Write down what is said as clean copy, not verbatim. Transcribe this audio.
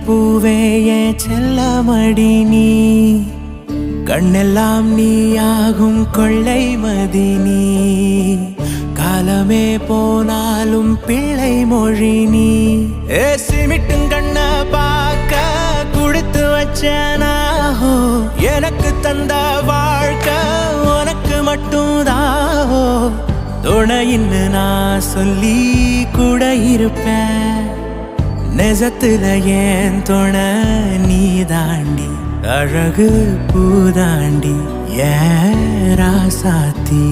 பூவே என் செல்லமடி நீ கண்ணெல்லாம் நீயாகும் கொள்ளை மதினி காலமே போனாலும் பிள்ளை மொழி நீ சிமிட்டும் கண்ண பார்க்க கொடுத்து வச்சனாஹோ எனக்கு தந்த வாழ்க்கை உனக்கு மட்டும் தாஹோ துணையின்னு நான் சொல்லி கூட இருப்பேன் நெசத்துல ஏன் துணை நீ தாண்டி அழகு பூதாண்டி ஏ ராசாத்தி